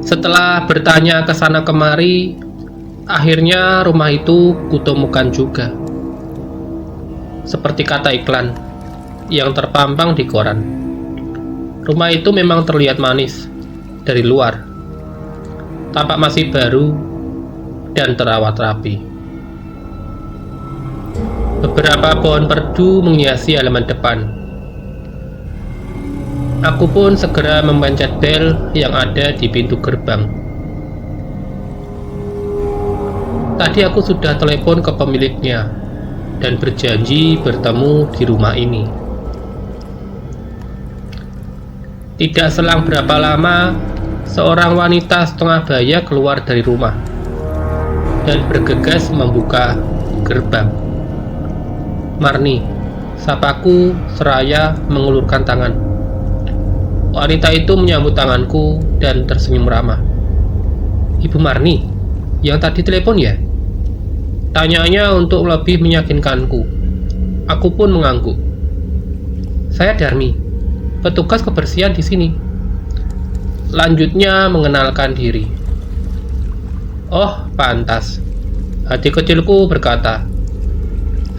Setelah bertanya ke sana kemari, akhirnya rumah itu kutemukan juga. Seperti kata iklan yang terpampang di koran. Rumah itu memang terlihat manis dari luar, tampak masih baru dan terawat rapi. Beberapa pohon perdu menghiasi halaman depan. Aku pun segera memencet bel yang ada di pintu gerbang. Tadi aku sudah telepon ke pemiliknya dan berjanji bertemu di rumah ini. Tidak selang berapa lama, seorang wanita setengah baya keluar dari rumah dan bergegas membuka gerbang. "Marni," sapaku seraya mengulurkan tangan. Wanita itu menyambut tanganku dan tersenyum ramah. "Ibu Marni, yang tadi telepon ya?" Tanyanya untuk lebih meyakinkanku. Aku pun mengangguk. "Saya Darmi, petugas kebersihan di sini." Lanjutnya mengenalkan diri. "Oh, pantas," hati kecilku berkata.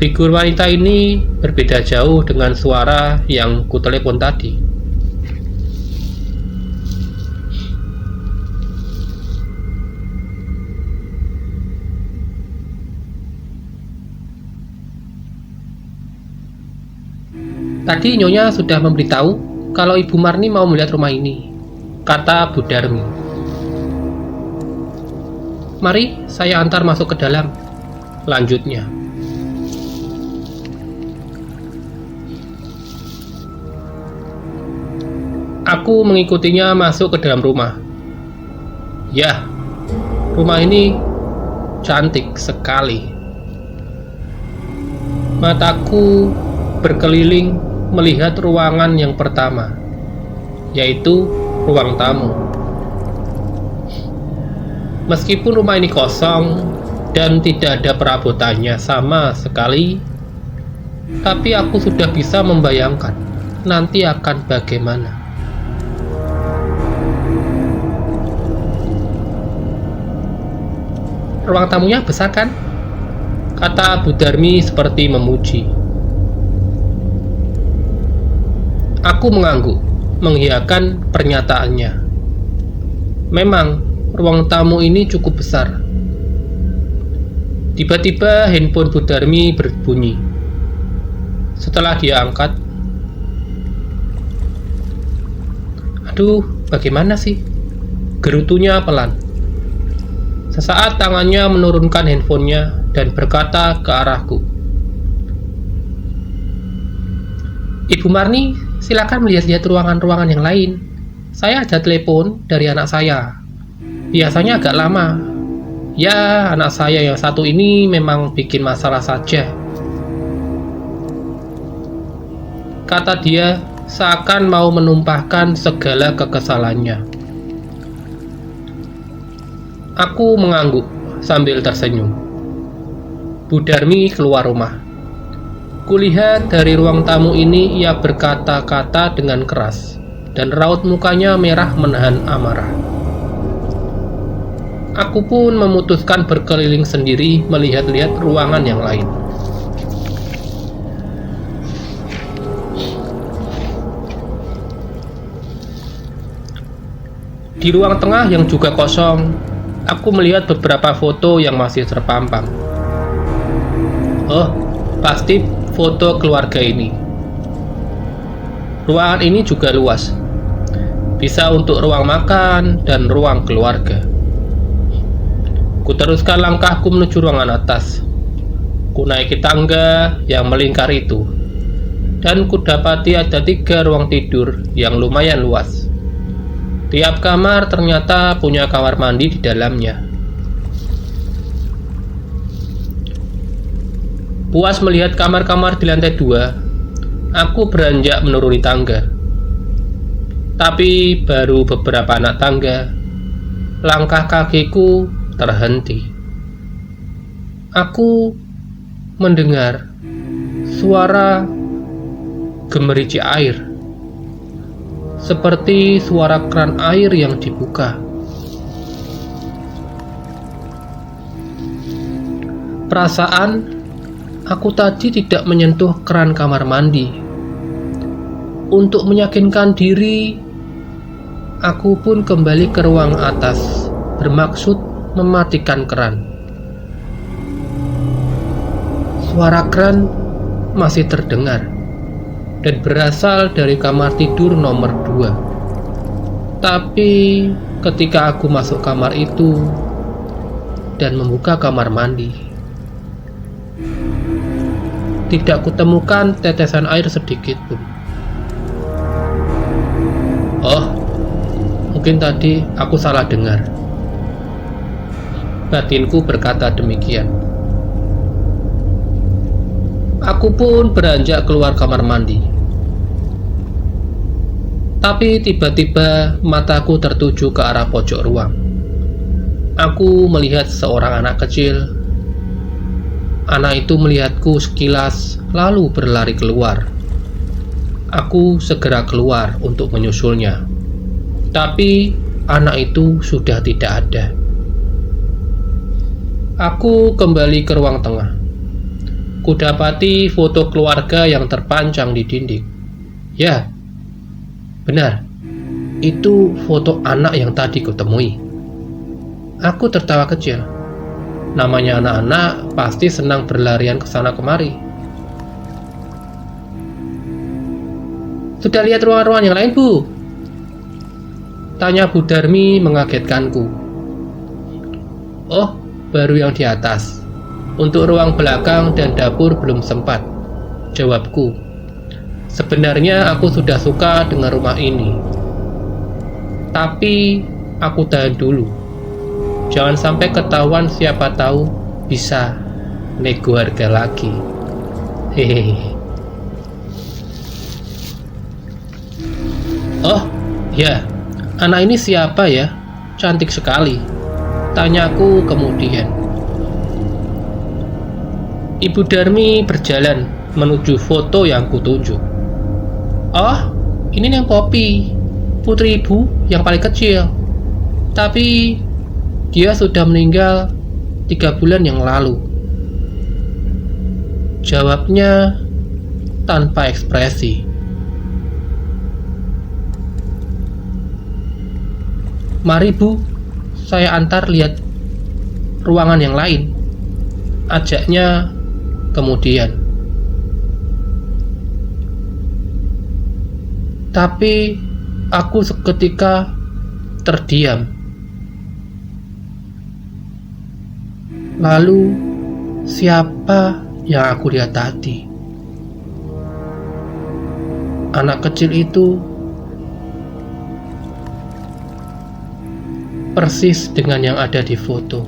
Figur wanita ini berbeda jauh dengan suara yang kutelepon tadi. "Tadi Nyonya sudah memberitahu kalau Ibu Marni mau melihat rumah ini," kata Bu Darmi. "Mari saya antar masuk ke dalam," lanjutnya. Aku mengikutinya masuk ke dalam rumah. Ya, rumah ini cantik sekali. Mataku berkeliling melihat ruangan yang pertama, yaitu ruang tamu. Meskipun rumah ini kosong dan tidak ada perabotannya sama sekali, tapi aku sudah bisa membayangkan nanti akan bagaimana. "Ruang tamunya besar kan?" kata Bu Darmi seperti memuji. Aku mengangguk, mengiyakan pernyataannya. Memang, ruang tamu ini cukup besar. Tiba-tiba handphone Bu Darmi berbunyi. Setelah dia angkat, "Aduh, bagaimana sih?" gerutunya pelan. Sesaat tangannya menurunkan handphonenya dan berkata ke arahku, "Ibu Marni, silakan melihat-lihat ruangan-ruangan yang lain. Saya ada telepon dari anak saya. Biasanya agak lama. Ya, anak saya yang satu ini memang bikin masalah saja," kata dia seakan mau menumpahkan segala kekesalannya. Aku mengangguk sambil tersenyum. Bu Darmi keluar rumah. Kulihat dari ruang tamu ini ia berkata-kata dengan keras, dan raut mukanya merah menahan amarah. Aku pun memutuskan berkeliling sendiri melihat-lihat ruangan yang lain. Di ruang tengah yang juga kosong, aku melihat beberapa foto yang masih terpampang. Oh, pasti foto keluarga ini. Ruangan ini juga luas. Bisa untuk ruang makan dan ruang keluarga. Kuteruskan langkahku menuju ruangan atas. Kunaiki tangga yang melingkar itu. Dan kudapati ada 3 ruang tidur yang lumayan luas. Tiap kamar ternyata punya kamar mandi di dalamnya. Puas melihat kamar-kamar di lantai 2, aku beranjak menuruni tangga. Tapi baru beberapa anak tangga, langkah kakiku terhenti. Aku mendengar suara gemericik air. seperti suara keran air yang dibuka. Perasaan aku tadi tidak menyentuh keran kamar mandi. Untuk meyakinkan diri, aku pun kembali ke ruang atas, bermaksud mematikan keran. Suara keran masih terdengar dan berasal dari kamar tidur nomor 2. Tapi ketika aku masuk kamar itu dan membuka kamar mandi, tidak kutemukan tetesan air sedikit pun. Oh, mungkin tadi aku salah dengar. Batinku berkata demikian. Aku pun beranjak keluar kamar mandi. Tapi tiba-tiba mataku tertuju ke arah pojok ruang. Aku melihat seorang anak kecil. Anak itu melihatku sekilas, lalu berlari keluar. Aku segera keluar untuk menyusulnya. Tapi anak itu sudah tidak ada. Aku kembali ke ruang tengah. Kudapati foto keluarga yang terpancang di dinding. Ya, benar. Itu foto anak yang tadi kutemui. Aku tertawa kecil. Namanya anak-anak pasti senang berlarian ke sana kemari. Sudah lihat ruangan-ruangan yang lain, Bu? Tanya Bu Darmi mengagetkanku. Oh, baru yang di atas. Untuk ruang belakang dan dapur belum sempat, jawabku. Sebenarnya aku sudah suka dengan rumah ini. Tapi aku tahan dulu. Jangan sampai ketahuan, siapa tahu bisa nego harga lagi. Hehehe. Oh, ya. Anak ini siapa ya? Cantik sekali. Tanyaku kemudian. Ibu Darmi berjalan menuju foto yang kutunjuk. Oh, ini yang Poppy, putri ibu yang paling kecil. Tapi dia sudah meninggal 3 bulan yang lalu. Jawabnya tanpa ekspresi. Mari Bu, saya antar lihat ruangan yang lain, ajaknya kemudian. Tapi aku seketika terdiam. Lalu, siapa yang aku lihat tadi? Anak kecil itu persis dengan yang ada di foto.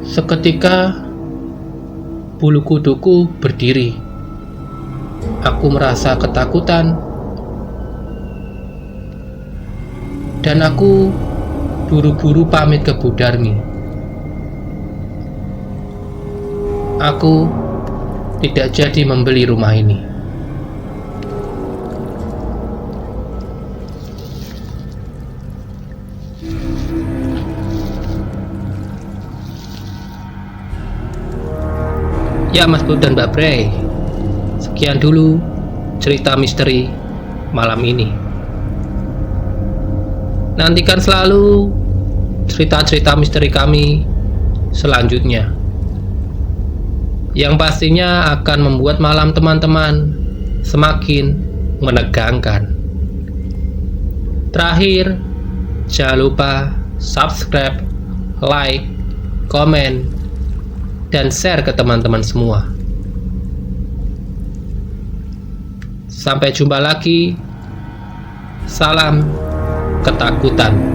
Seketika, bulu kuduku berdiri. Aku merasa ketakutan, dan aku buru-buru pamit ke Bu Darmi. Aku tidak jadi membeli rumah ini. Ya Mas Bud dan Mbak Bray, sekian dulu cerita misteri malam ini. Nantikan selalu cerita-cerita misteri kami selanjutnya, yang pastinya akan membuat malam teman-teman semakin menegangkan. Terakhir, jangan lupa subscribe, like, komen, dan share ke teman-teman semua. Sampai jumpa lagi. Salam ketakutan.